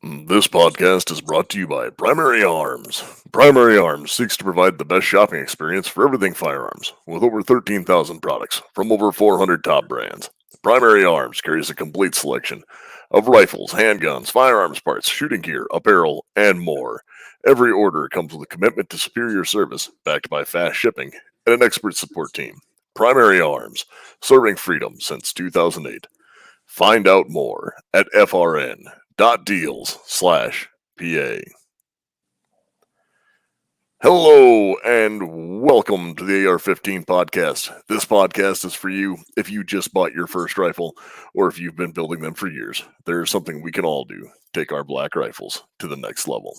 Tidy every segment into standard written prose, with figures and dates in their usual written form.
This podcast is brought to you by Primary Arms. Primary Arms seeks to provide the best shopping experience for everything firearms, with over 13,000 products from over 400 top brands. Primary Arms carries a complete selection of rifles, handguns, firearms parts, shooting gear, apparel, and more. Every order comes with a commitment to superior service, backed by fast shipping and an expert support team. Primary Arms, serving freedom since 2008. Find out more at frn.deals/PA. Hello and welcome to the AR-15 podcast. This podcast is for you if you just bought your first rifle or if you've been building them for years. There's something we can all do. Take our black rifles to the next level.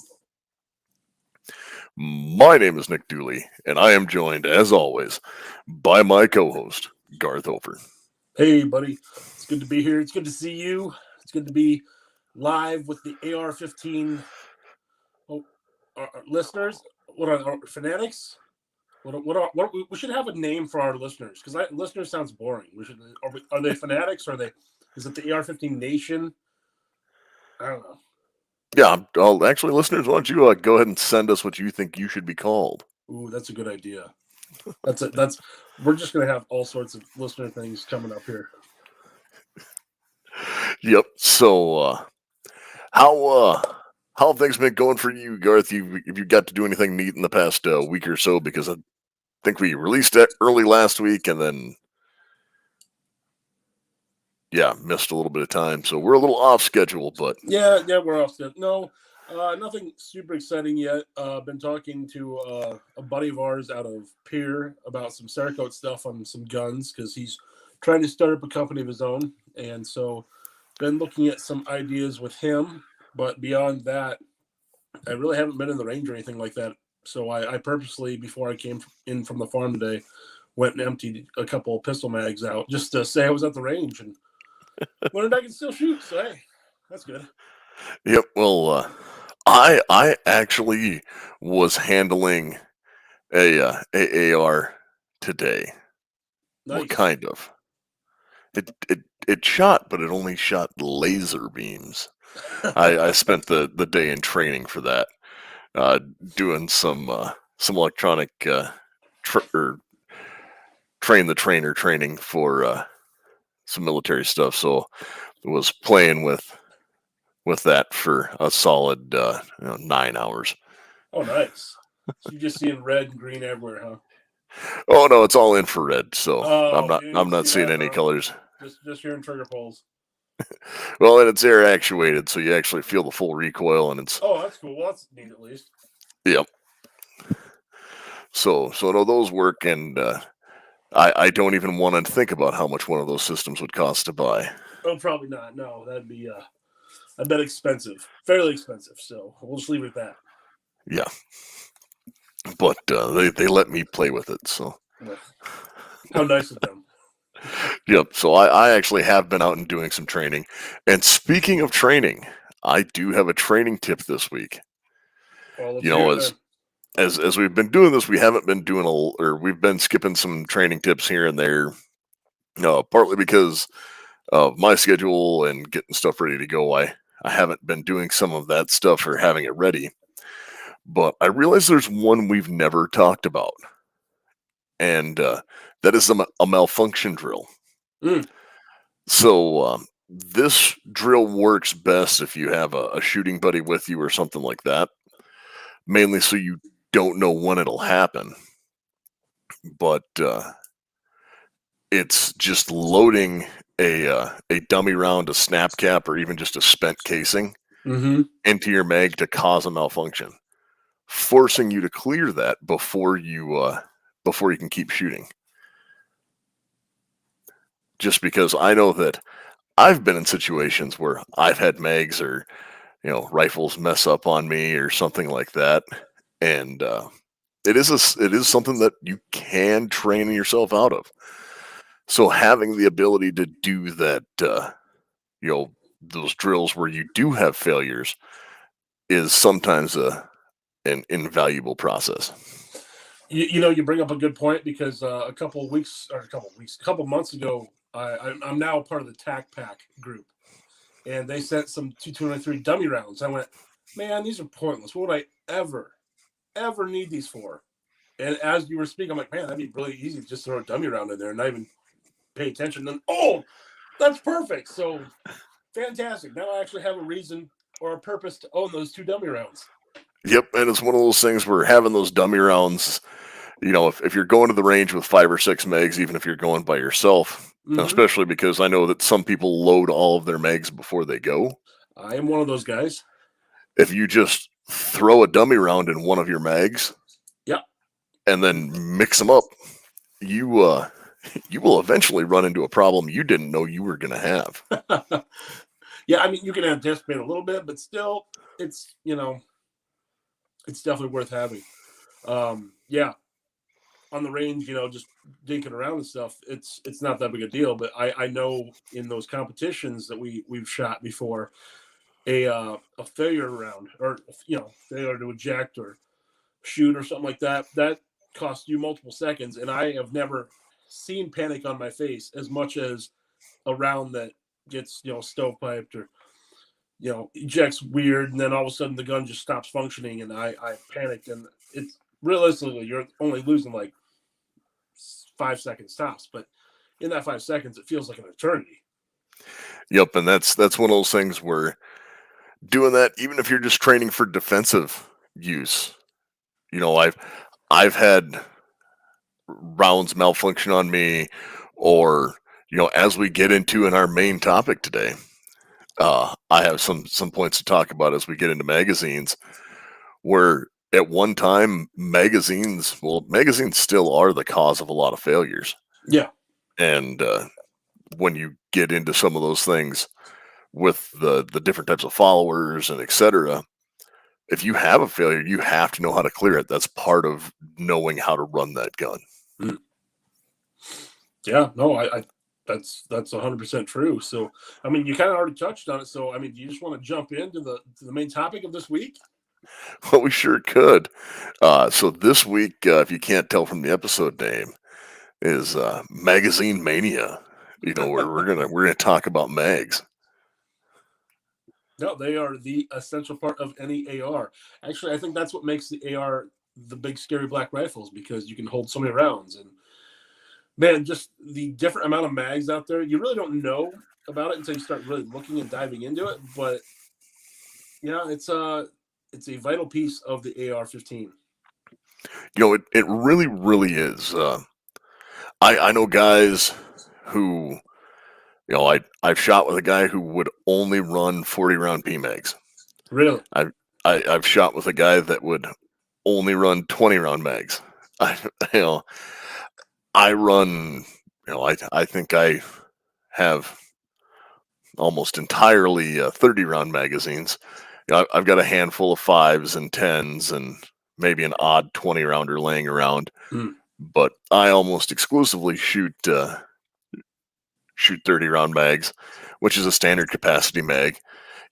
My name is Nick Dooley, and I am joined, as always, by my co-host, Garth Ofer. Hey, buddy. It's good to be here. It's good to see you. It's good to be live with the AR-15 our listeners. What are our fanatics? What we should have a name for our listeners, because listeners sounds boring. Are they fanatics? Or are they? Is it the AR-15 Nation? I don't know. Yeah, actually, listeners, why don't you go ahead and send us what you think you should be called? Ooh, that's a good idea. We're just gonna have all sorts of listener things coming up here. Yep. So, how have things been going for you, Garth? Have you got to do anything neat in the past week or so? Because I think we released it early last week, and then missed a little bit of time. So we're a little off schedule, but yeah, we're off schedule. No. Nothing super exciting yet. Been talking to a buddy of ours out of Pier about some Cerakote stuff on some guns, because he's trying to start up a company of his own. And so been looking at some ideas with him. But beyond that, I really haven't been in the range or anything like that. So I purposely, before I came in from the farm today, went and emptied a couple of pistol mags out just to say I was at the range and learned I can still shoot. So, hey, that's good. Yep. Well, I actually was handling a AR today. Nice. Well, kind of. It shot, but it only shot laser beams. I spent the day in training for that, doing some electronic train the trainer training for some military stuff. So I was playing with that for a solid 9 hours. Oh, nice. So you just seeing red and green everywhere, huh? Oh no, it's all infrared, so Oh, I'm not seeing any colors. Just hearing trigger pulls. Well, and it's air actuated, so you actually feel the full recoil, and it's that's cool. Well, that's neat at least. Yep. So no, those work, and I don't even want to think about how much one of those systems would cost to buy. Oh, probably not. No, that'd be I bet expensive, fairly expensive. So we'll just leave it at that. Yeah. But they let me play with it, so. How nice of them. Yep. So I actually have been out and doing some training. And speaking of training, I do have a training tip this week. Well, as we've been doing this, we haven't been doing we've been skipping some training tips here and there. Partly because of my schedule and getting stuff ready to go. I haven't been doing some of that stuff or having it ready. But I realize there's one we've never talked about, and that is a malfunction drill. So this drill works best if you have a shooting buddy with you or something like that, mainly so you don't know when it'll happen. But it's just loading a dummy round, a snap cap, or even just a spent casing into your mag to cause a malfunction, forcing you to clear that before you can keep shooting. Just because I know that I've been in situations where I've had mags or rifles mess up on me or something like that, and it is something that you can train yourself out of. So having the ability to do that, those drills where you do have failures, is sometimes an invaluable process. You bring up a good point, because a couple months ago, I'm now part of the TAC Pack group, and they sent some 223 dummy rounds. I went, man, these are pointless. What would I ever need these for? And as you were speaking, I'm like, man, that'd be really easy to just throw a dummy round in there and not even pay attention. And then, that's perfect. So fantastic. Now I actually have a reason or a purpose to own those 2 dummy rounds. Yep, and it's one of those things where having those dummy rounds, if you're going to the range with 5 or 6 megs, even if you're going by yourself, especially because I know that some people load all of their megs before they go. I am one of those guys. If you just throw a dummy round in one of your mags, yeah, and then mix them up, you will eventually run into a problem you didn't know you were going to have. Yeah, I mean, you can anticipate a little bit, but still, it's it's definitely worth having. Yeah, on the range, just dinking around and stuff, it's not that big a deal. But I know in those competitions that we've shot before, a failure round or failure to eject or shoot or something like that costs you multiple seconds, and I have never seen panic on my face as much as a round that gets stovepiped or ejects weird, and then all of a sudden the gun just stops functioning, and I panicked, and it's realistically you're only losing like 5 seconds tops, but in that 5 seconds it feels like an eternity. Yep, and that's one of those things where doing that, even if you're just training for defensive use, I've had rounds malfunction on me, or as we get into in our main topic today, I have some points to talk about as we get into magazines, where at one time magazines still are the cause of a lot of failures. Yeah. And when you get into some of those things with the different types of followers and etc., if you have a failure, you have to know how to clear it. That's part of knowing how to run that gun. Yeah, no, I that's 100% true. So, I mean, you kind of already touched on it. So, I mean, do you just want to jump into the main topic of this week? Well, we sure could. So this week, if you can't tell from the episode name, is Magazine Mania. We're gonna talk about mags. No, they are the essential part of any AR. Actually, I think that's what makes the AR the big scary black rifles, because you can hold so many rounds. And man, just the different amount of mags out there, you really don't know about it until you start really looking and diving into it. But yeah, it's a vital piece of the AR-15. It really, really is. I know guys who, I've shot with a guy who would only run 40 round PMags. Really? I've shot with a guy that would only run 20 round mags. I run, I think I have almost entirely 30 round magazines. I've got a handful of 5s and 10s and maybe an odd 20 rounder laying around, but I almost exclusively shoot 30 round mags, which is a standard capacity mag.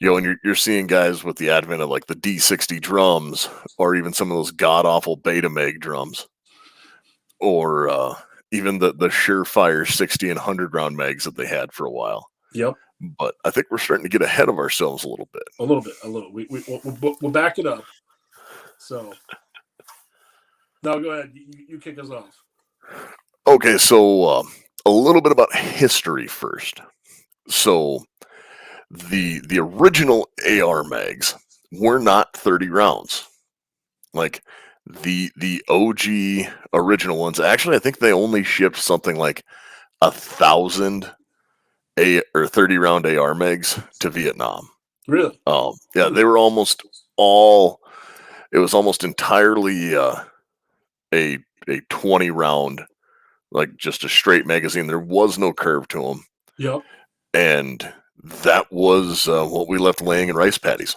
And you're seeing guys with the advent of like the D60 drums, or even some of those god awful Beta Mag drums, or even the Surefire 60 and 100 round mags that they had for a while. Yep. But I think we're starting to get ahead of ourselves a little bit. A little. We'll back it up. So, now go ahead. You kick us off. Okay, so a little bit about history first. So, the original AR mags were not 30 rounds. Like the OG original ones. Actually, I think they only shipped something like 1,000 or 30 round AR mags to Vietnam. Really? Yeah, they were almost all. It was almost entirely a 20 round, like just a straight magazine. There was no curve to them. Yep. And that was what we left laying in rice paddies.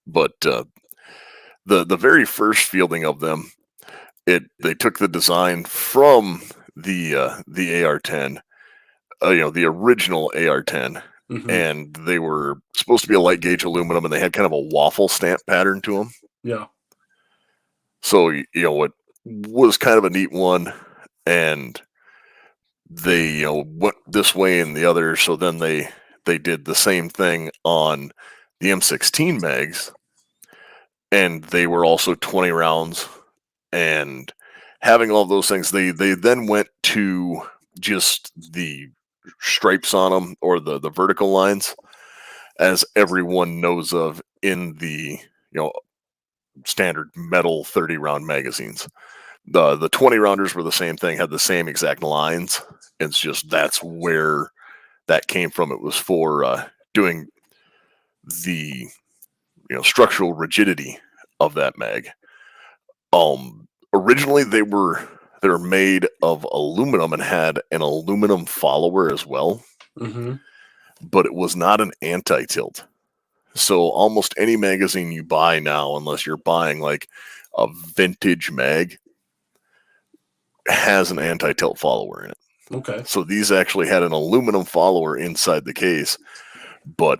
But the very first fielding of them, they took the design from the AR-10, the original AR-10, and they were supposed to be a light gauge aluminum, and they had kind of a waffle stamp pattern to them. Yeah. So it was kind of a neat one, and they went this way and the other. So then they they did the same thing on the M16 mags, and they were also 20 rounds. And having all those things, they then went to just the stripes on them, or the vertical lines, as everyone knows of in the standard metal 30 round magazines. The 20 rounders were the same thing, had the same exact lines. It's just that's where that came from. It was for doing the structural rigidity of that mag. Originally they were made of aluminum and had an aluminum follower as well, Mm-hmm. but it was not an anti-tilt. So almost any magazine you buy now, unless you're buying like a vintage mag, has an anti-tilt follower in it. Okay. So these actually had an aluminum follower inside the case, but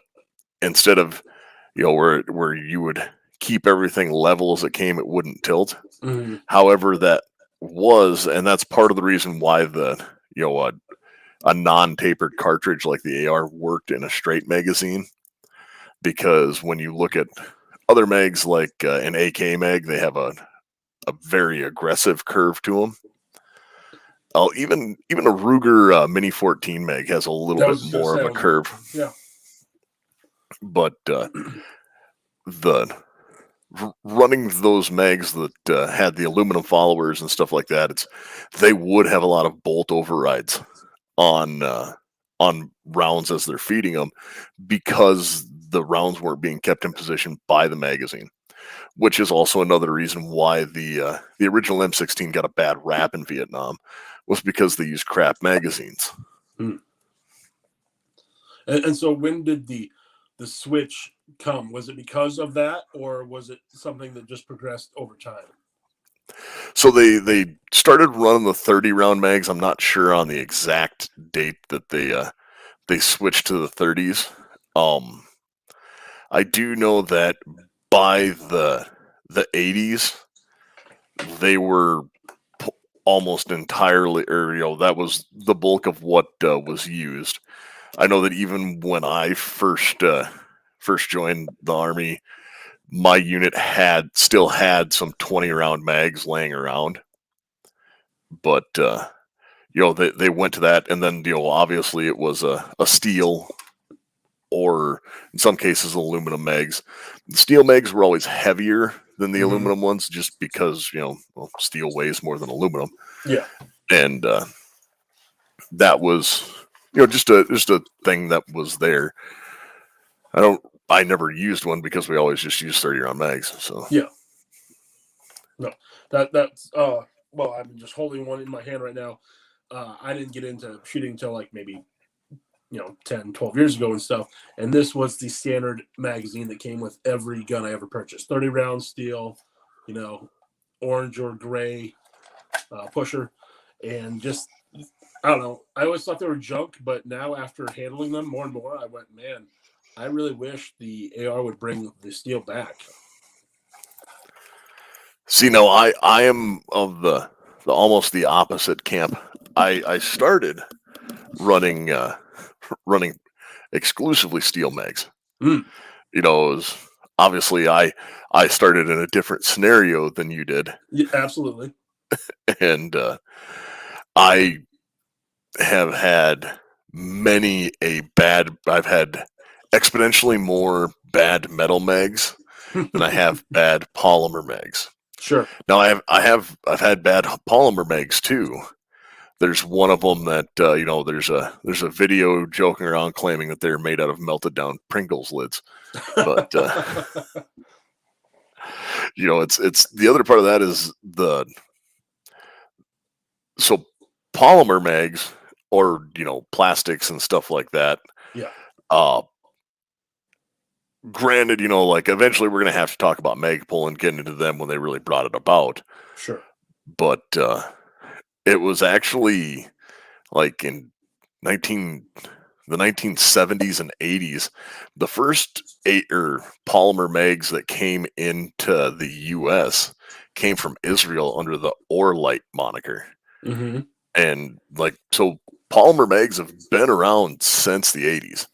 instead of where you would keep everything level as it came, it wouldn't tilt. Mm-hmm. However, that was, and that's part of the reason why the a non-tapered cartridge like the AR worked in a straight magazine, because when you look at other mags like an AK mag, they have a very aggressive curve to them. Even a Ruger Mini 14 mag has a little bit more of a curve. Yeah. But running those mags that had the aluminum followers and stuff like that, they would have a lot of bolt overrides on rounds as they're feeding them, because the rounds weren't being kept in position by the magazine, which is also another reason why the original M16 got a bad rap in Vietnam, was because they used crap magazines. And so when did the switch come? Was it because of that, or was it something that just progressed over time? So they started running the 30 round mags. I'm not sure on the exact date that they switched to the 30s. I do know that by the 80s, they were almost entirely, or that was the bulk of what was used. I know that even when I first joined the Army, my unit still had some 20 round mags laying around, but they went to that, and then obviously it was a steel, or in some cases aluminum mags. The steel mags were always heavier than the aluminum ones, just because steel weighs more than aluminum. Yeah. And that was just a thing that was there. I never used one because we always just used 30 round mags. So yeah. No, that's well, I'm just holding one in my hand right now. I didn't get into shooting until like maybe 10, 12 years ago and stuff. And this was the standard magazine that came with every gun I ever purchased. 30 round steel, orange or gray pusher, and just I don't know. I always thought they were junk, but now after handling them more and more, I went, man, I really wish the AR would bring the steel back. See, no, I am of the almost the opposite camp. I started running exclusively steel mags. Mm. It was obviously I started in a different scenario than you did. Yeah, absolutely. And I have had I've had exponentially more bad metal mags than I have bad polymer mags. Sure. Now I've had bad polymer mags too. There's one of them that there's a video joking around claiming that they're made out of melted down Pringles lids, but it's the other part of that is so polymer mags, or plastics and stuff like that. Yeah. Granted, like eventually we're gonna have to talk about Magpul and get into them when they really brought it about. Sure. But it was actually like in the 1970s and 80s, the first polymer mags that came into the U.S. came from Israel under the Orlite moniker. And so polymer mags have been around since the 80s.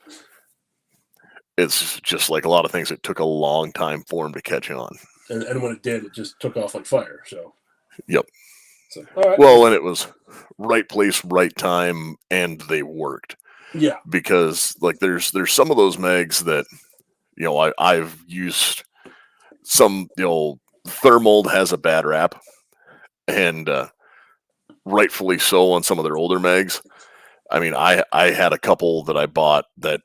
it's just like a lot of things. It took a long time for them to catch on. And when it did, it just took off like fire. So, Yep. so all right. Well, and it was right place, right time, and they worked. Yeah. Because like there's some of those mags that I've used some. Thermold has a bad rap, and rightfully so on some of their older mags. I mean, I had a couple that I bought that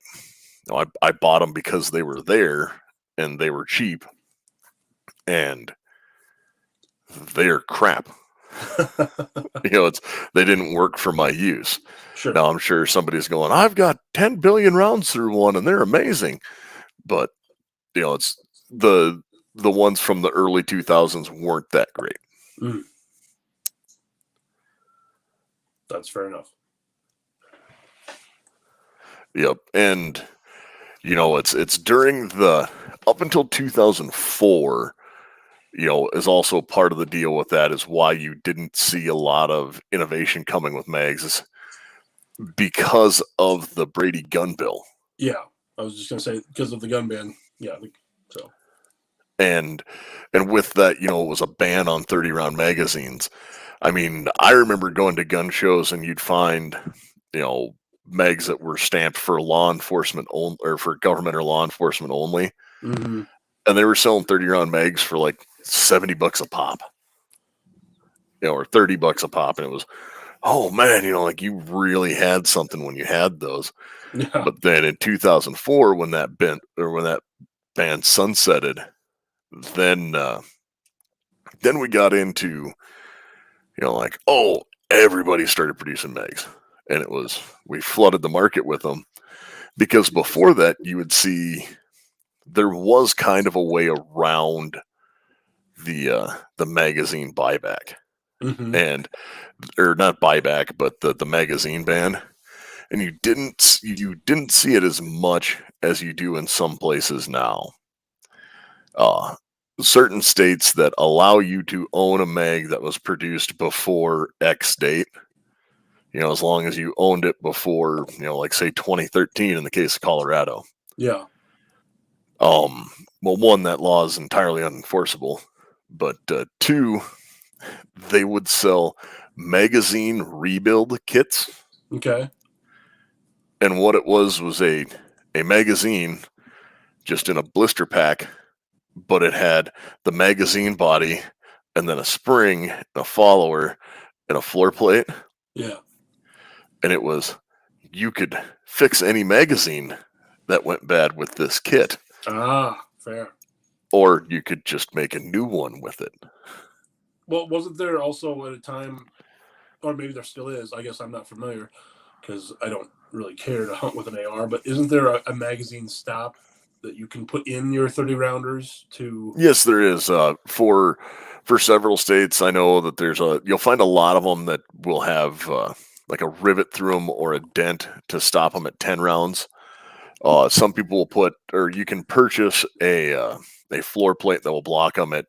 I bought them because they were there and they were cheap, and they're crap. They didn't work for my use. Sure. Now I'm sure somebody's going, I've got 10 billion rounds through one and they're amazing, but it's the ones from the early 2000s weren't that great. Mm. That's fair enough. Yep, and it's during the up until 2004. Is also part of the deal with that is why you didn't see a lot of innovation coming with mags is because of the Brady gun bill. Yeah, I was just gonna say because of the gun ban. Yeah, so. And with that, it was a ban on 30-round magazines. I mean, I remember going to gun shows and you'd find, mags that were stamped for law enforcement only, or for government or law enforcement only. Mm-hmm. And they were selling 30-round mags for like $70 a pop, or $30 a pop. And it was, oh man, like you really had something when you had those. Yeah. But then in 2004, when that ban sunsetted, then we got into, like, oh, everybody started producing mags. And we flooded the market with them. Because before that, you would see there was kind of a way around the magazine buyback. Mm-hmm. Or not buyback, but the magazine ban. And you didn't see it as much as you do in some places now. Certain states that allow you to own a mag that was produced before X date, as long as you owned it before, like say 2013 in the case of Colorado. Yeah. Well, one, that law is entirely unenforceable, but two, they would sell magazine rebuild kits. Okay. And what it was a magazine just in a blister pack, but it had the magazine body and then a spring and a follower and a floor plate. Yeah. And it was, you could fix any magazine that went bad with this kit. Ah, fair. Or you could just make a new one with it. Well, wasn't there also at a time, or maybe there still is, I guess I'm not familiar because I don't really care to hunt with an AR, but isn't there a magazine stop that you can put in your 30 rounders to? Yes, there is. For several states, I know that you'll find a lot of them that will have like a rivet through them or a dent to stop them at 10 rounds. Some people will put, or you can purchase a floor plate that will block them at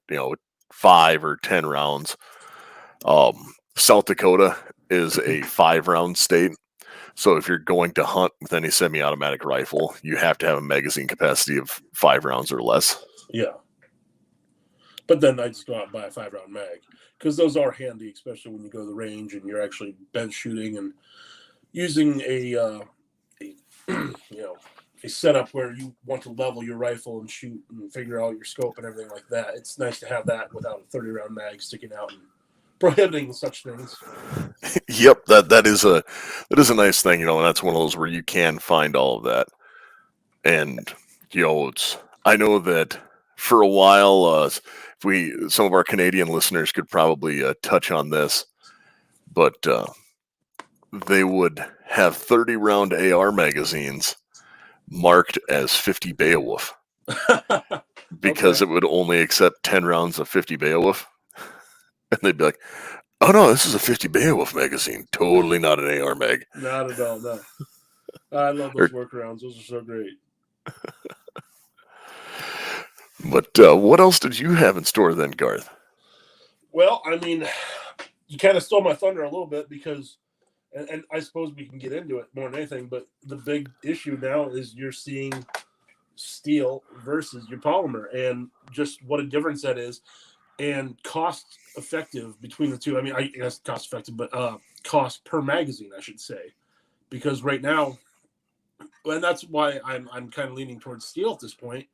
5 or 10 rounds. South Dakota is a 5-round state. So if you're going to hunt with any semi-automatic rifle, you have to have a magazine capacity of 5 rounds or less. Yeah. But then I just go out and buy a 5-round mag because those are handy, especially when you go to the range and you're actually bench shooting and using a setup where you want to level your rifle and shoot and figure out your scope and everything like that. It's nice to have that without a 30-round mag sticking out and prohibiting such things. Yep, that is a nice thing, and that's one of those where you can find all of that. And I know that for a while, some of our Canadian listeners could probably touch on this, but they would have 30-round AR magazines marked as 50 Beowulf because it would only accept 10 rounds of 50 Beowulf. And they'd be like, oh no, this is a 50 Beowulf magazine. Totally not an AR mag. Not at all, no. I love those workarounds. Those are so great. But what else did you have in store then, Garth? Well, I mean, you kind of stole my thunder a little bit because, and I suppose we can get into it more than anything, but the big issue now is you're seeing steel versus your polymer, and just what a difference that is, and cost effective between the two. I mean, I guess cost effective, but cost per magazine, I should say, because right now, and that's why I'm kind of leaning towards steel at this point,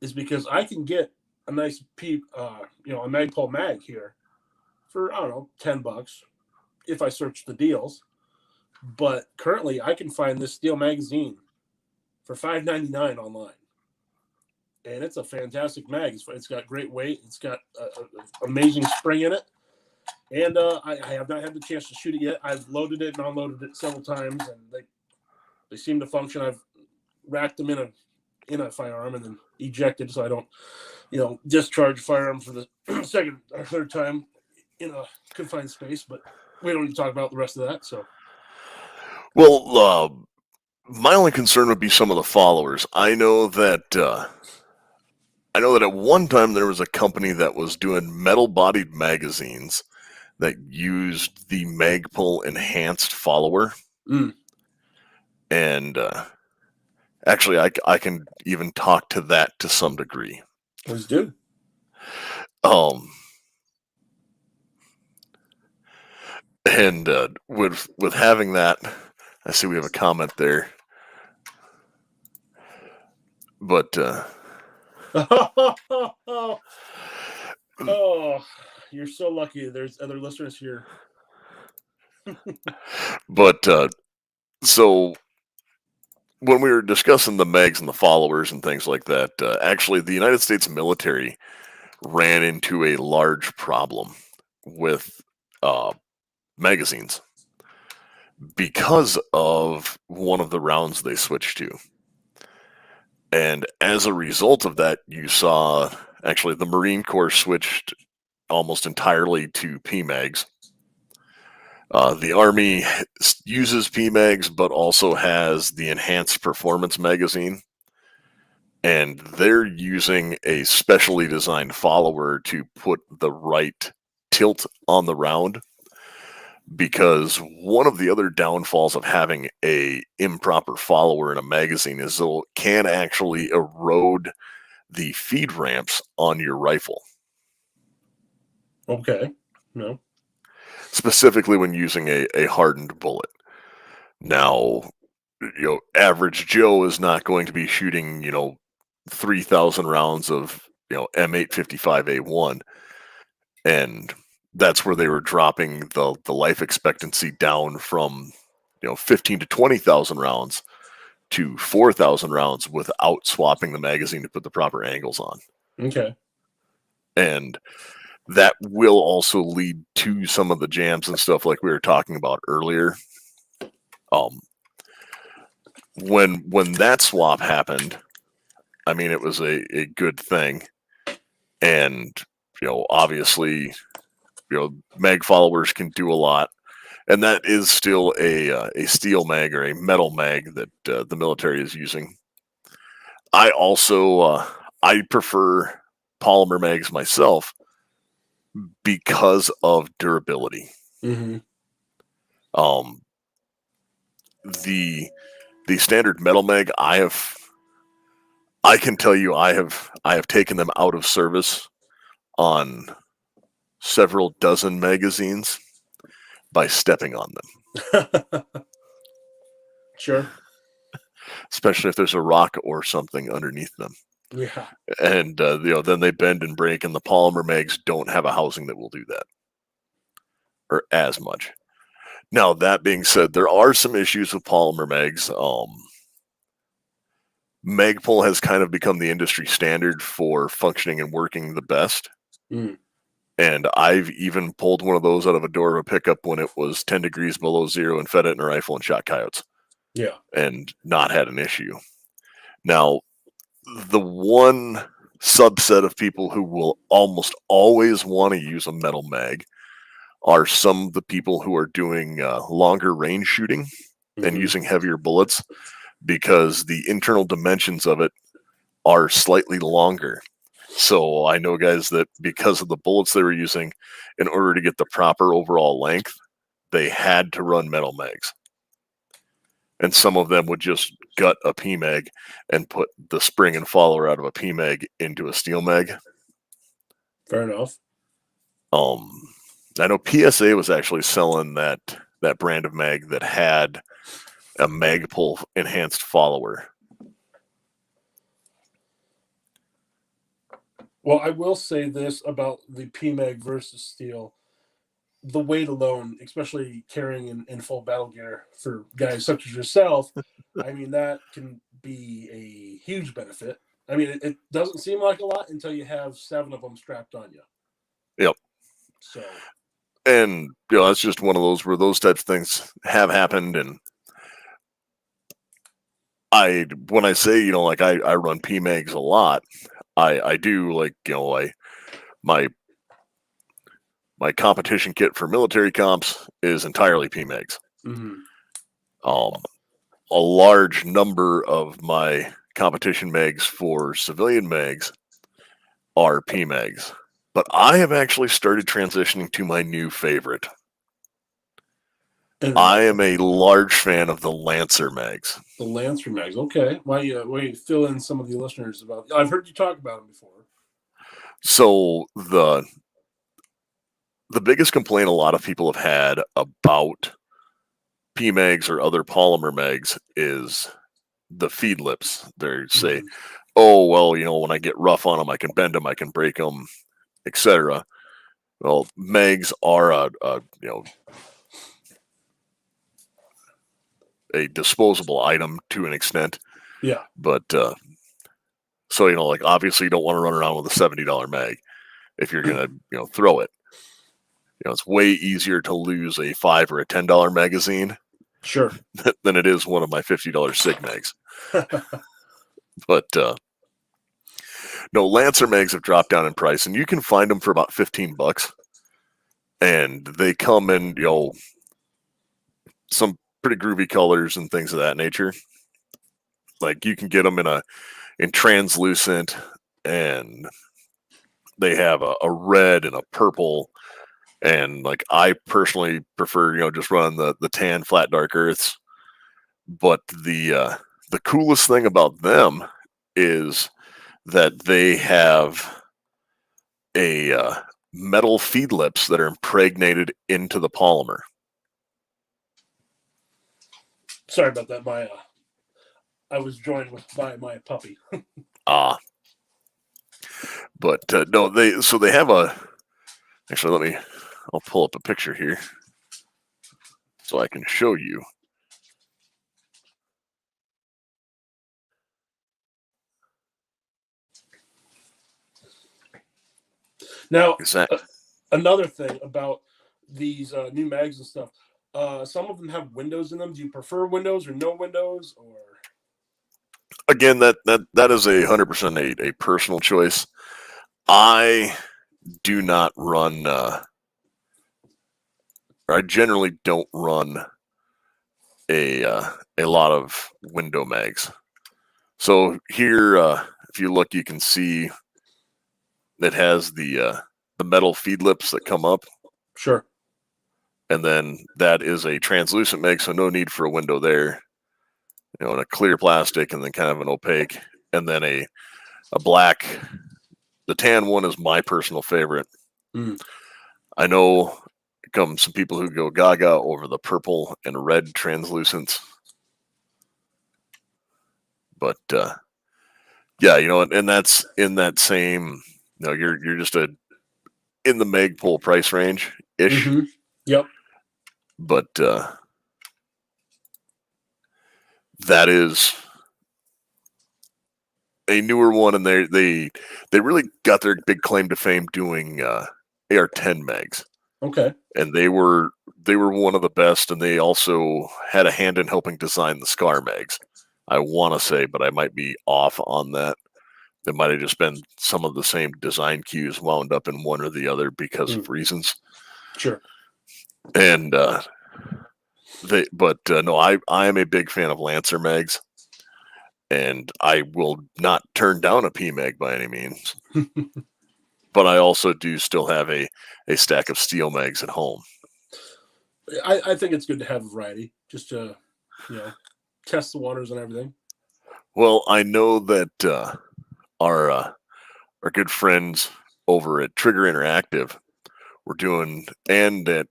is because I can get a nice a Magpul mag here for, I don't know, $10 if I search the deals. But currently, I can find this steel magazine for $5.99 online, and it's a fantastic mag. It's got great weight. It's got an amazing spring in it, and I have not had the chance to shoot it yet. I've loaded it and unloaded it several times, and they seem to function. I've racked them in a firearm and then ejected, so I don't discharge firearm for the second or third time in a confined space. But we don't need to talk about the rest of that. So, Well, my only concern would be some of the followers. I know that at one time there was a company that was doing metal-bodied magazines that used the Magpul enhanced follower, and actually, I can even talk to that to some degree. let's do. And with having that, I see we have a comment there, but oh, you're so lucky. There's other listeners here. but so when we were discussing the megs and the followers and things like that, actually the United States military ran into a large problem with magazines because of one of the rounds they switched to. And as a result of that, you saw actually the Marine Corps switched almost entirely to PMags. The Army uses PMags, but also has the Enhanced Performance magazine. And they're using a specially designed follower to put the right tilt on the round. Because one of the other downfalls of having a improper follower in a magazine is it can actually erode the feed ramps on your rifle. Okay. No. Specifically when using a hardened bullet. Now, average Joe is not going to be shooting, 3,000 rounds of, M855A1. And that's where they were dropping the life expectancy down from 15 to 20,000 rounds to 4,000 rounds without swapping the magazine to put the proper angles on. Okay. And that will also lead to some of the jams and stuff like we were talking about earlier. When that swap happened, I mean, it was a good thing. And obviously, mag followers can do a lot, and that is still a steel mag or a metal mag that the military is using. I also I prefer polymer mags myself because of durability. Mm-hmm. The standard metal mag, I can tell you I have taken them out of service on several dozen magazines by stepping on them. Sure. Especially if there's a rock or something underneath them. Yeah. And then they bend and break, and the polymer mags don't have a housing that will do that, or as much. Now, that being said, there are some issues with polymer mags. Magpul has kind of become the industry standard for functioning and working the best. Mm. And I've even pulled one of those out of a door of a pickup when it was 10 degrees below zero and fed it in a rifle and shot coyotes. Yeah. And not had an issue. Now, the one subset of people who will almost always want to use a metal mag are some of the people who are doing longer range shooting and using heavier bullets, because the internal dimensions of it are slightly longer. So I know guys that because of the bullets they were using, in order to get the proper overall length, they had to run metal mags. and some of them would just gut a PMag and put the spring and follower out of a PMag into a steel mag. Fair enough. I know PSA was actually selling that brand of mag that had a Magpul enhanced follower. Well, I will say this about the PMag versus steel. The weight alone, especially carrying in full battle gear for guys such as yourself, I mean, that can be a huge benefit. I mean, it doesn't seem like a lot until you have 7 of them strapped on you. Yep. So, and that's just one of those where those types of things have happened. And when I say, like I run PMags a lot, I do, like, my competition kit for military comps is entirely PMags. mm-hmm. A large number of my competition mags for civilian mags are PMags, but I have actually started transitioning to my new favorite. I am a large fan of the Lancer mags. The Lancer mags, okay. Why you fill in some of the listeners about? I've heard you talk about them before. So the biggest complaint a lot of people have had about PMags or other polymer mags is the feed lips. They say, Mm-hmm. oh, well, when I get rough on them, I can bend them, I can break them, etc. Well, mags are a disposable item to an extent. Yeah. But so like, obviously you don't want to run around with a $70 mag if you're gonna throw it. It's way easier to lose a $5 or a $10 magazine, sure, than it is one of my $50 SIG mags. But no, Lancer mags have dropped down in price, and you can find them for about $15, and they come in some pretty groovy colors and things of that nature. Like, you can get them in translucent, and they have a red and a purple, and like, I personally prefer just running the tan flat dark earths. But the coolest thing about them is that they have a metal feed lips that are impregnated into the polymer. Sorry about that. I was joined by my puppy. But no, they have actually, I'll pull up a picture here so I can show you. Now, another thing about these new mags and stuff, some of them have windows in them. Do you prefer windows or no windows? Or again, that is 100% a personal choice. I do not run, or I generally don't run a lot of window mags. So here, if you look, you can see it has the metal feed lips that come up. Sure. And then that is a translucent mag, so no need for a window there. And a clear plastic, and then kind of an opaque, and then a black. The tan one is my personal favorite. Mm. I know come some people who go gaga over the purple and red translucents. But yeah, and that's in that same, you're just in the Magpul price range ish. Mm-hmm. Yep. But that is a newer one, and they really got their big claim to fame doing AR-10 mags. Okay. And they were one of the best, and they also had a hand in helping design the SCAR mags, I want to say, but I might be off on that. It might have just been some of the same design cues wound up in one or the other because of reasons. Sure. And no, I am a big fan of Lancer mags, and I will not turn down a PMag by any means. But I also do still have a stack of steel mags at home. I think it's good to have a variety, just to, test the waters and everything. Well, I know that our good friends over at Trigger Interactive were doing, and at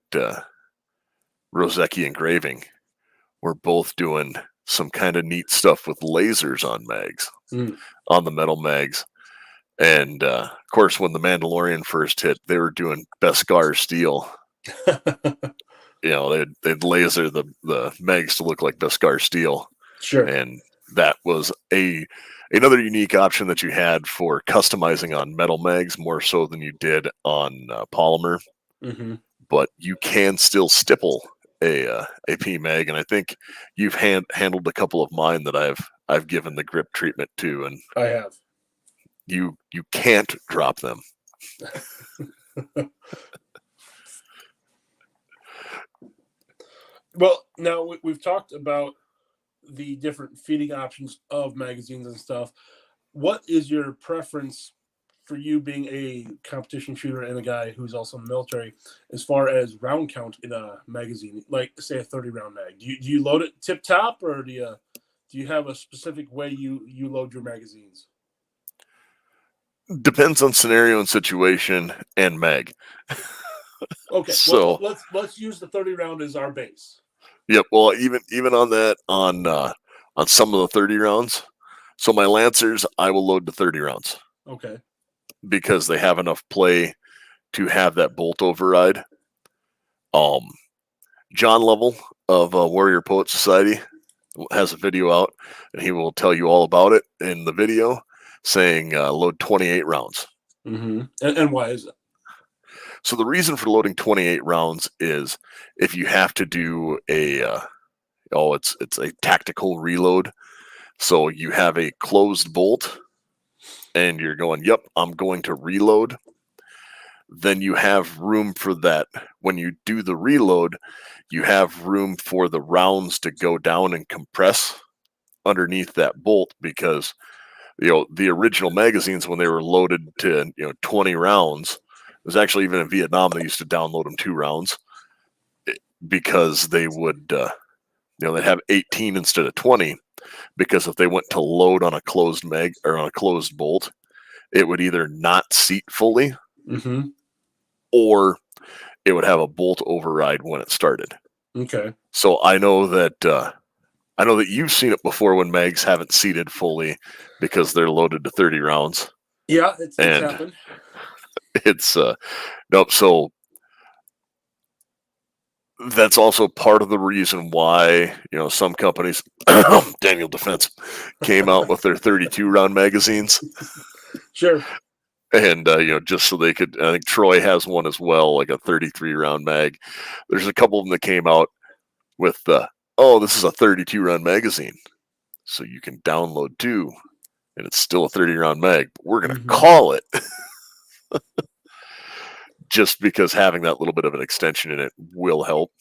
Rozeki Engraving, we're both doing some kind of neat stuff with lasers on mags, on the metal mags. And of course, when the Mandalorian first hit, they were doing Beskar steel. They'd laser the mags to look like Beskar steel. Sure. And that was another unique option that you had for customizing on metal mags, more so than you did on polymer. Mm-hmm. But you can still stipple a P mag, and I think you've handled a couple of mine that I've given the grip treatment to, and I have. You can't drop them. Well, now we've talked about the different feeding options of magazines and stuff. What is your preference for you being a competition shooter and a guy who's also in the military as far as round count in a magazine, like say a 30 round mag? Do you load it tip top, or do you have a specific way you load your magazines? Depends on scenario and situation and mag. Okay, so well, let's use the 30 round as our base. Yep. Well, even on that, on some of the 30 rounds. So my Lancers, I will load to 30 rounds. Okay. Because they have enough play to have that bolt override. John Lovell of Warrior Poet Society has a video out, and he will tell you all about it in the video, saying load 28 rounds. Mm-hmm. And why is it? So the reason for loading 28 rounds is if you have to do it's a tactical reload. So you have a closed bolt, and you're going, yep, I'm going to reload. Then you have room for that. When you do the reload, you have room for the rounds to go down and compress underneath that bolt, because the original magazines, when they were loaded to 20 rounds, it was actually, even in Vietnam, they used to download them 2 rounds because they would they'd have 18 instead of 20, because if they went to load on a closed mag or on a closed bolt, it would either not seat fully, mm-hmm. or it would have a bolt override when it started. Okay. So I know that you've seen it before when mags haven't seated fully because they're loaded to 30 rounds. Yeah, it's happened. It's nope. So that's also part of the reason why some companies, Daniel Defense, came out with their 32 round magazines. Sure. And just so they could, I think Troy has one as well, like a 33 round mag. There's a couple of them that came out with this is a 32 round magazine, so you can download 2, and it's still a 30 round mag, but we're going to call it just because having that little bit of an extension in it will help.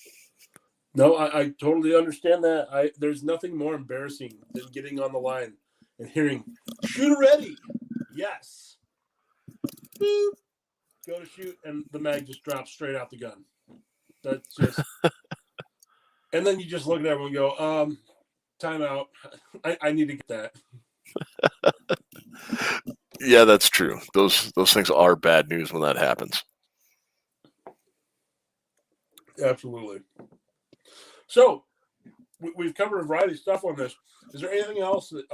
No, I totally understand that. There's nothing more embarrassing than getting on the line and hearing, shoot ready. Yes. Boop. Go to shoot, and the mag just drops straight out the gun. That's just... And then you just look at everyone and go, time out. I need to get that. Yeah, that's true. Those things are bad news when that happens. Absolutely. So we've covered a variety of stuff on this. Is there anything else that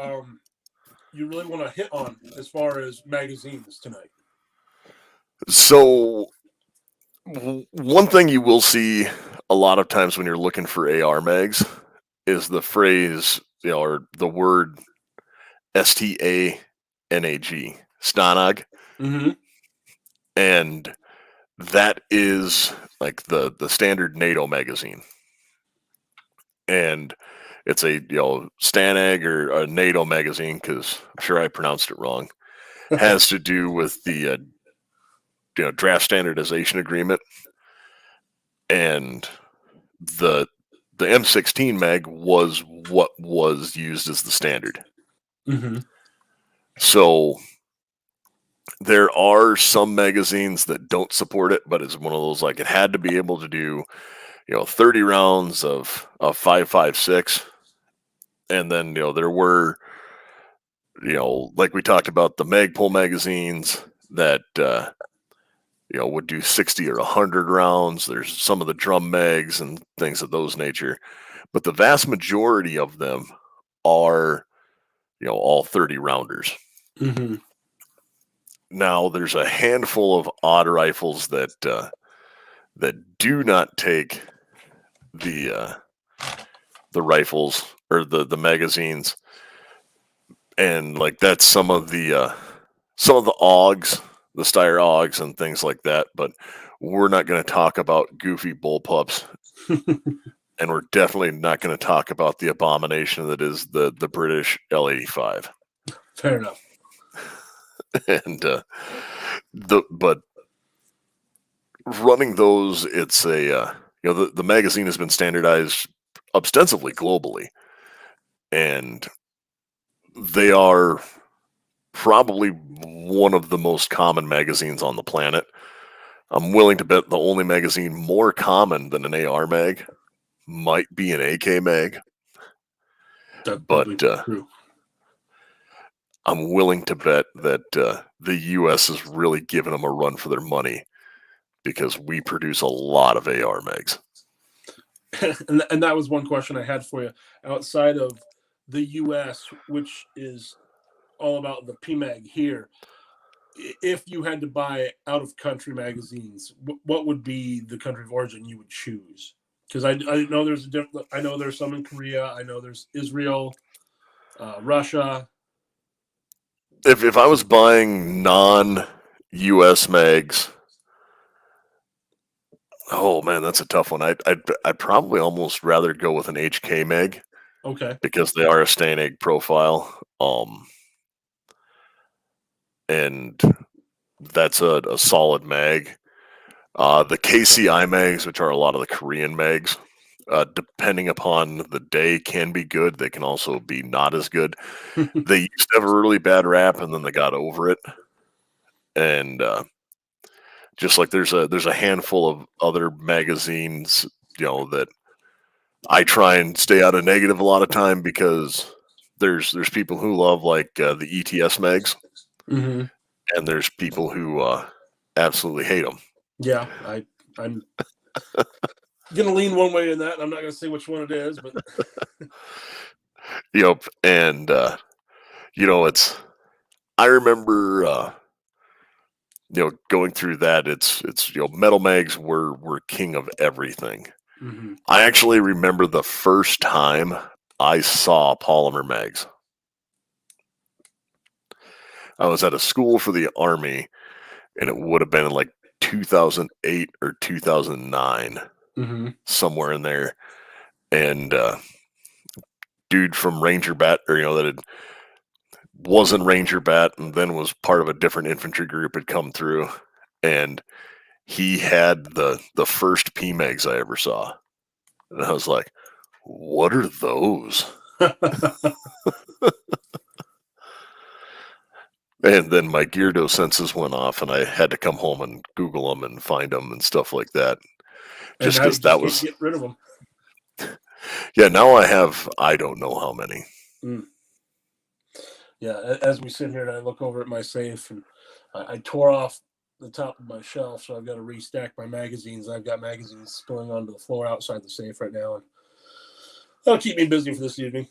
you really want to hit on as far as magazines tonight? So one thing you will see a lot of times when you're looking for AR mags is the phrase, or the word STANAG, Stanag. Mm-hmm. And that is like the standard NATO magazine. And it's a Stanag or a NATO magazine, because I'm sure I pronounced it wrong, has to do with the draft standardization agreement. And the M16 mag was what was used as the standard. Mm-hmm. So there are some magazines that don't support it, but it's one of those, like, it had to be able to do 30 rounds of 5.56, And then there were like we talked about the Magpul magazines that would do 60 or 100 rounds. There's some of the drum mags and things of those nature, but the vast majority of them are all 30 rounders. Mm-hmm. Now there's a handful of odd rifles that do not take the rifles or the magazines, and like that's some of the AUGs, the Steyr AUGs and things like that. But we're not going to talk about goofy bullpups, and we're definitely not going to talk about the abomination that is the British L85. Fair enough. And but running those, it's a the magazine has been standardized ostensibly globally, and they are probably one of the most common magazines on the planet. I'm willing to bet the only magazine more common than an AR mag might be an AK mag. That's But probably true. I'm willing to bet that the U.S. is really giving them a run for their money because we produce a lot of AR mags. And that was one question I had for you. Outside of the U.S., which is all about the PMAG here, if you had to buy out-of-country magazines, what would be the country of origin you would choose? Because I know I know there's some in Korea. I know there's Israel, Russia. If I was buying non-U.S. mags, oh man, that's a tough one. I'd probably almost rather go with an HK mag. Okay. Because they are a stain egg profile. And that's a solid mag. The KCI mags, which are a lot of the Korean mags, depending upon the day, can be good. They can also be not as good. They used to have a really bad rap, and then they got over it. And just like there's a handful of other magazines, that I try and stay out of negative a lot of time because there's people who love like the ETS mags, Mm-hmm. and there's people who absolutely hate them. Yeah, I'm gonna lean one way in that. I'm not gonna say which one it is, but Yep, and it's. I remember going through that. It's metal mags were king of everything. mm-hmm. I actually remember the first time I saw polymer mags. I was at a school for the Army, and it would have been in like 2008 or 2009, Mm-hmm. somewhere in there. And dude from Ranger Bat, or that wasn't Ranger Bat, and then was part of a different infantry group, had come through, and he had the first PMags I ever saw, and I was like, "What are those?" And then my Geardo senses went off, and I had to come home and Google them and find them and stuff like that. And Just now you because just that can't was, get rid of them. yeah. Now I don't know how many. Mm. Yeah, as we sit here and I look over at my safe, and I tore off the top of my shelf, so I've got to restack my magazines. I've got magazines spilling onto the floor outside the safe right now, and that'll keep me busy for this evening.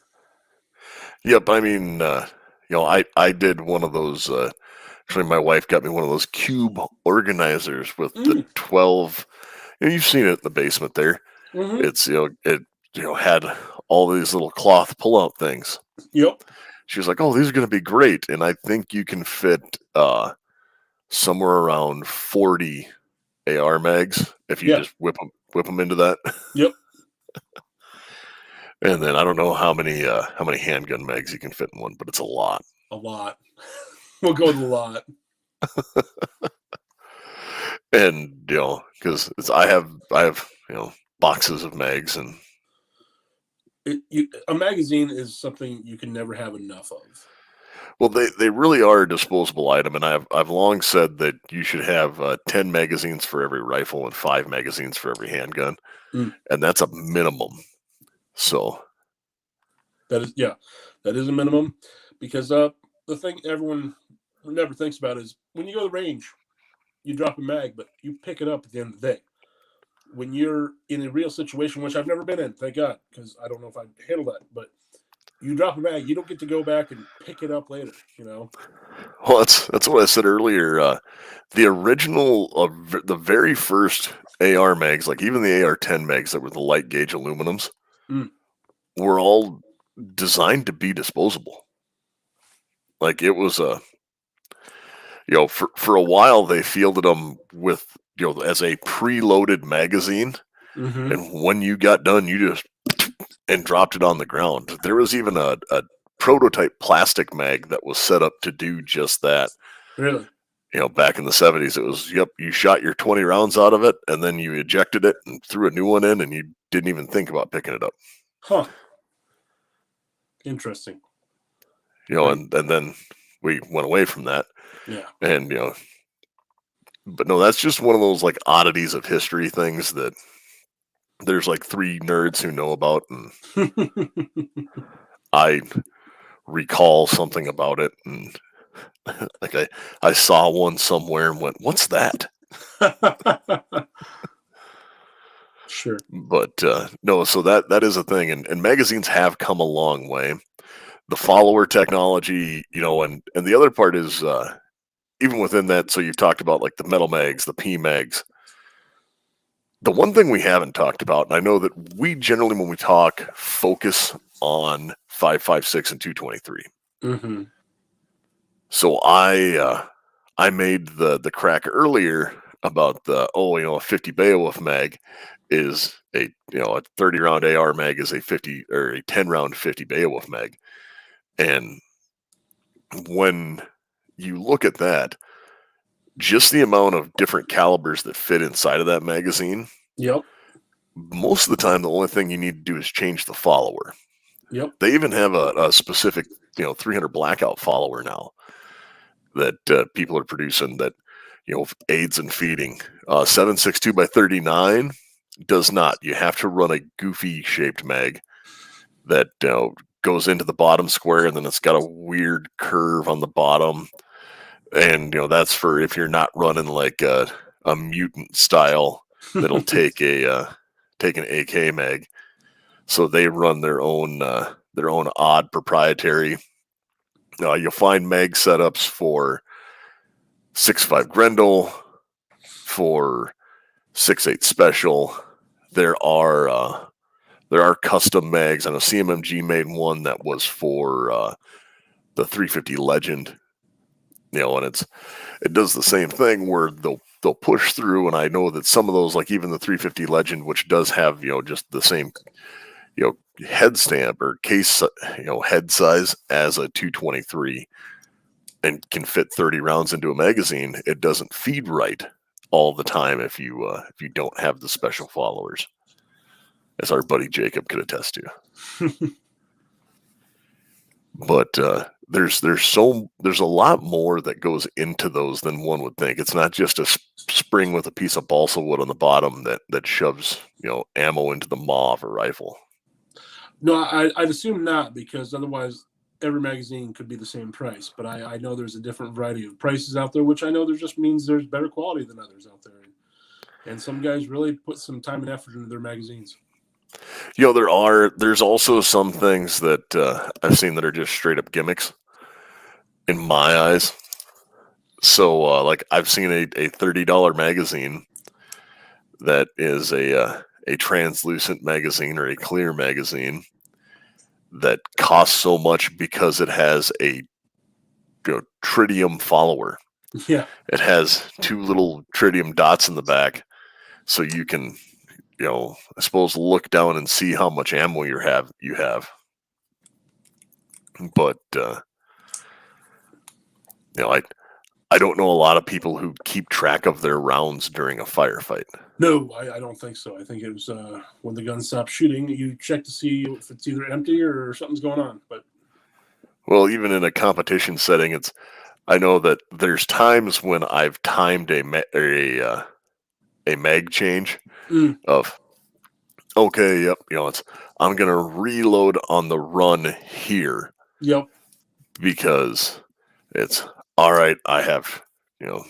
Yep. I mean, I did one of those. Actually, my wife got me one of those cube organizers with the 12. You've seen it in the basement there. Mm-hmm. It's it had all these little cloth pull-out things. Yep. She was like, "Oh, these are going to be great," and I think you can fit somewhere around 40 AR mags if you just whip them into that. Yep. And then I don't know how many handgun mags you can fit in one, but it's a lot. A lot. We'll go with a lot. And because I have boxes of mags, and a magazine is something you can never have enough of. well, they really are a disposable item, and I've long said that you should have 10 magazines for every rifle and 5 magazines for every handgun, and that's a minimum. So That is, yeah, that is a minimum, because the thing everyone never thinks about is when you go to the range, you drop a mag, but you pick it up at the end of the day. When you're in a real situation, which I've never been in, thank God, because I don't know if I'd handle that, but you drop a mag, you don't get to go back and pick it up later, you know? Well, that's what I said earlier. The original, the very first AR mags, like even the AR-10 mags that were the light gauge aluminums, Mm. were all designed to be disposable. Like it was a, for a while they fielded them with, as a preloaded magazine, Mm-hmm. and when you got done, you just and dropped it on the ground. There was even a prototype plastic mag that was set up to do just that. Really? Back in the 70s, it was, yep, you shot your 20 rounds out of it, and then you ejected it and threw a new one in, and you didn't even think about picking it up. Huh. Interesting. And then we went away from that. Yeah. And, but no, that's just one of those like oddities of history things that there's like three nerds who know about, and I recall something about it, and like I saw one somewhere and went, "What's that?" Sure. But no, so that is a thing, and magazines have come a long way. The follower technology, and the other part is even within that. So you've talked about like the metal mags, the P mags. The one thing we haven't talked about, and I know that we generally, when we talk, focus on 5.56 and 223. Mm-hmm. So I made the crack earlier about a 50 Beowulf mag is a 30 round AR mag is a 50 or a 10 round 50 Beowulf mag, and when you look at that, just the amount of different calibers that fit inside of that magazine, Yep. most of the time the only thing you need to do is change the follower. Yep. They even have a specific 300 blackout follower now that people are producing that aids in feeding. 7.62 by 39 does not. You have to run a goofy shaped mag that goes into the bottom square, and then it's got a weird curve on the bottom, and that's for if you're not running like a mutant style that'll take an AK mag. So they run their own odd proprietary. You'll find mag setups for 6.5 Grendel, for 6.8 Special. There are custom mags. I know CMMG made one that was for the 350 Legend, and it does the same thing where they'll push through. And I know that some of those, like even the 350 Legend, which does have just the same head stamp or case head size as a 223 and can fit 30 rounds into a magazine, it doesn't feed right all the time if you don't have the special followers, as our buddy Jacob could attest to. But there's a lot more that goes into those than one would think. It's not just a spring with a piece of balsa wood on the bottom that shoves ammo into the maw of a rifle. No, I'd assume not, because otherwise every magazine could be the same price. But I know there's a different variety of prices out there, which I know there just means there's better quality than others out there. And some guys really put some time and effort into their magazines. There's also some things that I've seen that are just straight up gimmicks in my eyes. So like I've seen a $30 magazine that is a translucent magazine or a clear magazine that costs so much because it has a tritium follower. Yeah. It has two little tritium dots in the back, so you can I suppose look down and see how much ammo you have. But I don't know a lot of people who keep track of their rounds during a firefight. No, I don't think so. I think it was when the gun stops shooting, you check to see if it's either empty or something's going on. But well, even in a competition setting, I know that there's times when I've timed a mag change of okay, yep, I'm going to reload on the run here Yep. because it's all right. I have, you know,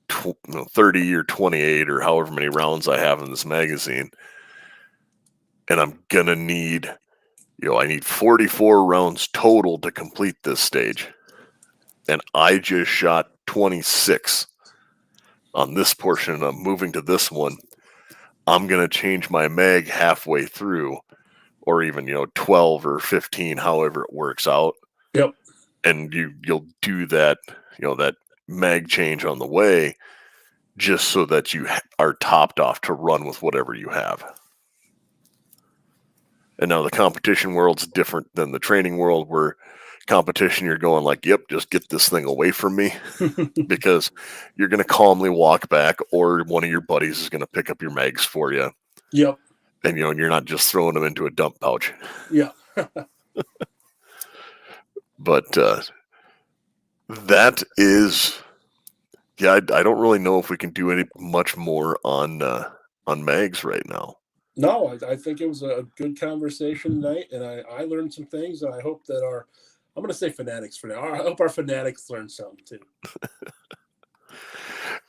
30 or 28 or however many rounds I have in this magazine. And I'm going to need, I need 44 rounds total to complete this stage. And I just shot 26 on this portion. And I'm moving to this one. I'm going to change my mag halfway through, or even, 12 or 15, however it works out. Yep. And you'll do that, that mag change on the way, just so that you are topped off to run with whatever you have. And now the competition world's different than the training world, where competition you're going like, yep, just get this thing away from me, because you're going to calmly walk back, or one of your buddies is going to pick up your mags for you. Yep. And you're not just throwing them into a dump pouch. Yeah. But that is, I don't really know if we can do any much more on mags right now. No, I think it was a good conversation tonight, and I learned some things, and I hope that I'm going to say fanatics for now. I hope our fanatics learn something too.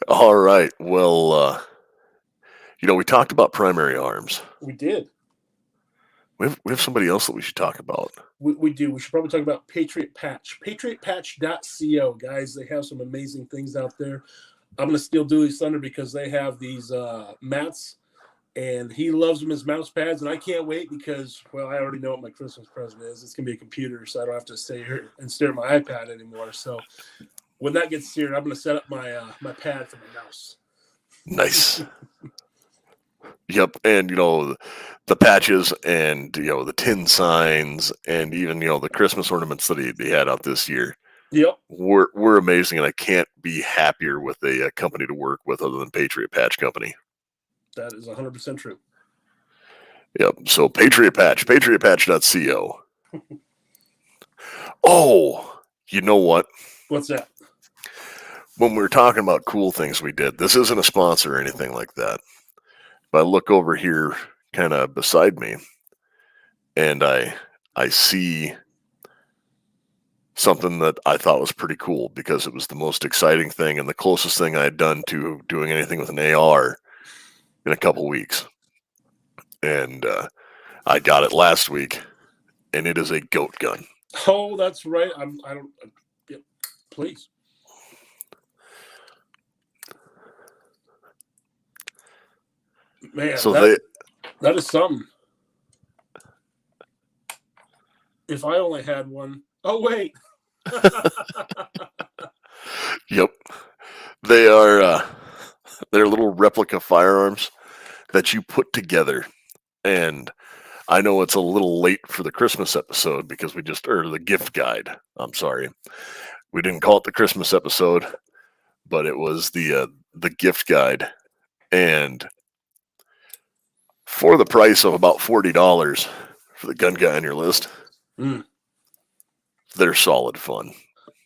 All right. Well, we talked about primary arms. We did. We have somebody else that we should talk about. We do. We should probably talk about Patriot Patch. PatriotPatch.co, guys. They have some amazing things out there. I'm going to steal Dooley's thunder because they have these mats, and he loves them as mouse pads, and I can't wait because, well, I already know what my Christmas present is. It's going to be a computer, so I don't have to stay here and stare at my iPad anymore. So when that gets seared, I'm going to set up my my pad for my mouse. Nice. Yep, and the patches and the tin signs and even the Christmas ornaments that he had out this year. Yep, were amazing, and I can't be happier with a company to work with other than Patriot Patch Company. That is 100% true. Yep. So Patriot Patch, PatriotPatch.co. Oh, you know what? What's that? When we were talking about cool things we did, this isn't a sponsor or anything like that. But I look over here kind of beside me, and I see something that I thought was pretty cool because it was the most exciting thing and the closest thing I had done to doing anything with an AR in a couple weeks. And I got it last week, and it is a goat gun. Oh, that's right. Yeah, please. Man, so that is something. If I only had one. Oh, wait. Yep. They are they're little replica firearms that you put together. And I know it's a little late for the Christmas episode because or the gift guide. I'm sorry. We didn't call it the Christmas episode, but it was the gift guide. And for the price of about $40 for the gun guy on your list, they're solid fun.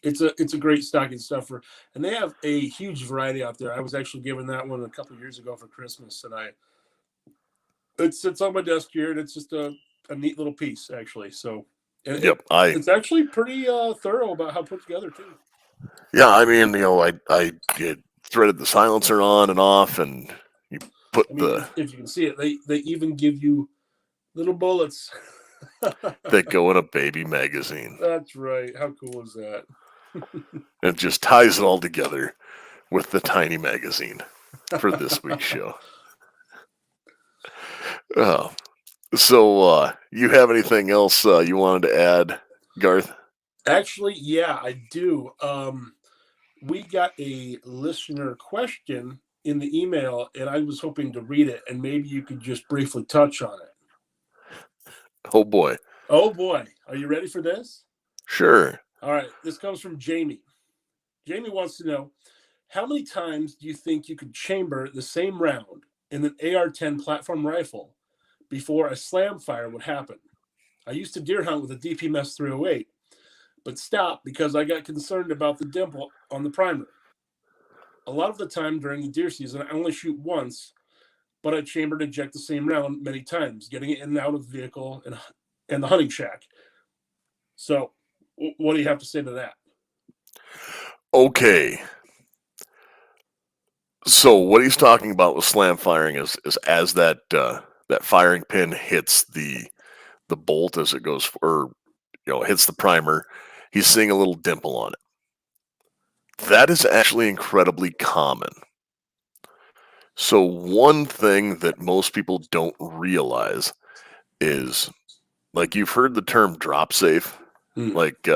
It's a great stocking stuffer, and they have a huge variety out there. I was actually given that one a couple years ago for Christmas, and it sits on my desk here, and it's just a neat little piece actually. So, it's actually pretty thorough about how put together too. Yeah, I mean, I threaded the silencer on and off, and you put if you can see it, they even give you little bullets that go in a baby magazine. That's right. How cool is that? It just ties it all together with the tiny magazine for this week's show. So you have anything else you wanted to add, Garth? Actually, yeah, I do. We got a listener question in the email, and I was hoping to read it, and maybe you could just briefly touch on it. Oh, boy. Oh, boy. Are you ready for this? Sure. All right. This comes from Jamie. Jamie wants to know, how many times do you think you could chamber the same round in an AR-10 platform rifle before a slam fire would happen? I used to deer hunt with a DPMS 308, but stopped because I got concerned about the dimple on the primer. A lot of the time during the deer season, I only shoot once, but I chambered and eject the same round many times, getting it in and out of the vehicle and the hunting shack. So, what do you have to say to that? Okay. So what he's talking about with slam firing is as that firing pin hits the bolt as it goes, or hits the primer, he's seeing a little dimple on it. That is actually incredibly common. So one thing that most people don't realize is, like, you've heard the term drop safe. Hmm. Like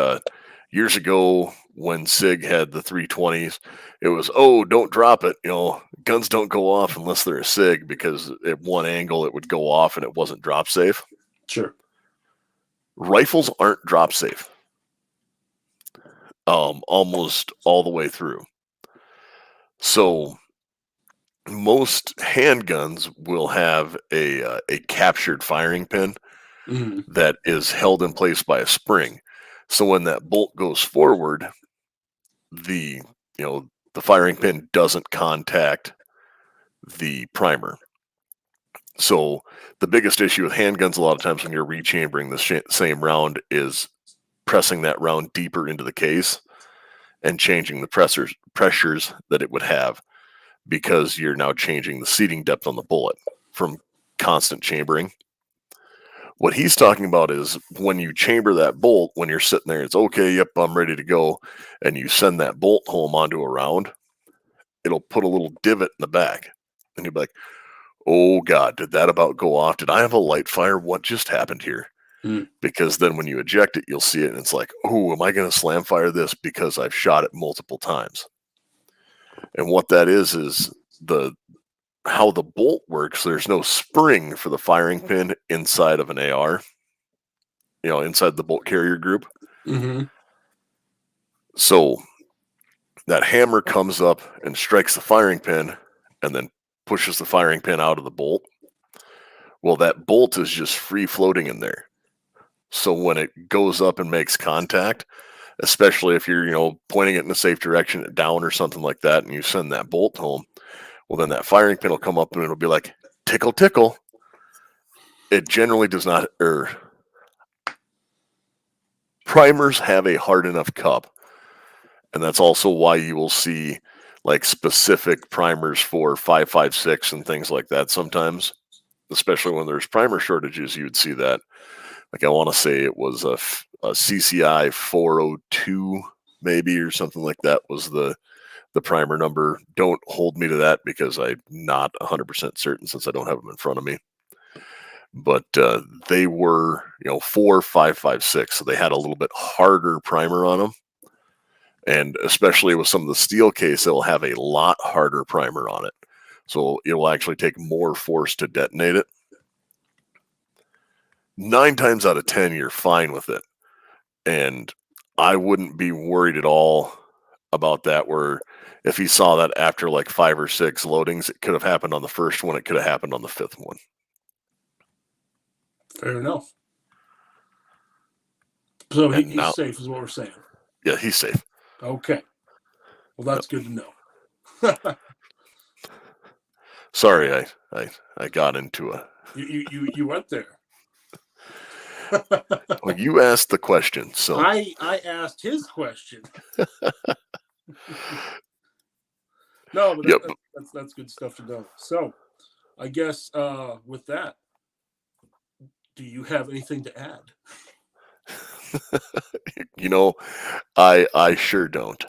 years ago when SIG had the 320s, it was, oh, don't drop it. Guns don't go off unless they're a SIG, because at one angle it would go off and it wasn't drop safe. Sure. Rifles aren't drop safe. Almost all the way through. So most handguns will have a captured firing pin Hmm. that is held in place by a spring. So when that bolt goes forward, the the firing pin doesn't contact the primer. So the biggest issue with handguns a lot of times when you're rechambering the same round is pressing that round deeper into the case and changing the pressures that it would have, because you're now changing the seating depth on the bullet from constant chambering. What he's talking about is when you chamber that bolt, when you're sitting there, it's okay, yep, I'm ready to go, and you send that bolt home onto a round, it'll put a little divot in the back. And you'll be like, oh God, did that about go off? Did I have a light fire? What just happened here? Hmm. Because then when you eject it, you'll see it, and it's like, oh, am I going to slam fire this because I've shot it multiple times? And what that is the how the bolt works. There's no spring for the firing pin inside of an AR, inside the bolt carrier group. Hmm. So that hammer comes up and strikes the firing pin and then pushes the firing pin out of the bolt. Well, that bolt is just free floating in there. So when it goes up and makes contact, especially if you're, pointing it in a safe direction, down or something like that, and you send that bolt home, well, then that firing pin will come up and it'll be like, tickle, tickle. It generally does not, primers have a hard enough cup. And that's also why you will see like specific primers for 5.56 and things like that sometimes, especially when there's primer shortages. You would see that. Like, I want to say it was a CCI 402 maybe, or something like that was the primer number. Don't hold me to that because I'm not 100% certain since I don't have them in front of me. But they were 4, 5.56, so they had a little bit harder primer on them. And especially with some of the steel case, it'll have a lot harder primer on it. So it will actually take more force to detonate it. 9 times out of 10, you're fine with it. And I wouldn't be worried at all about that, where if he saw that after like 5 or 6 loadings, it could have happened on the first one, it could have happened on the 5th one. Fair enough. So he's now, safe, is what we're saying. Yeah, he's safe. Okay. Well, that's good to know. Sorry, I got into a. You went there. Well, you asked the question, so I asked his question. No, but yep. that's good stuff to know. So, I guess with that, do you have anything to add? I sure don't.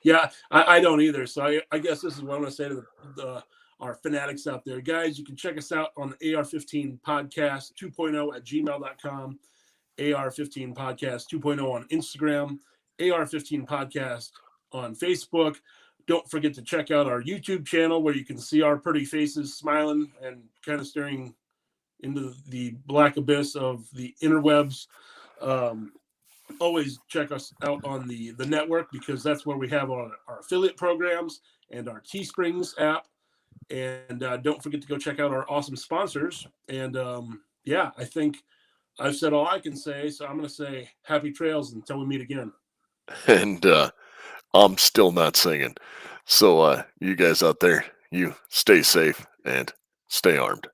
Yeah, I don't either. So I guess this is what I'm going to say to our fanatics out there. Guys, you can check us out on the AR-15 podcast 2.0 at gmail.com, AR-15 podcast 2.0 on Instagram, AR-15 podcast on Facebook. Don't forget to check out our YouTube channel where you can see our pretty faces smiling and kind of staring into the black abyss of the interwebs. Always check us out on the network, because that's where we have our affiliate programs and our Teesprings app. And don't forget to go check out our awesome sponsors. And yeah, I think I've said all I can say. So I'm going to say happy trails until we meet again. And I'm still not singing. So you guys out there, you stay safe and stay armed.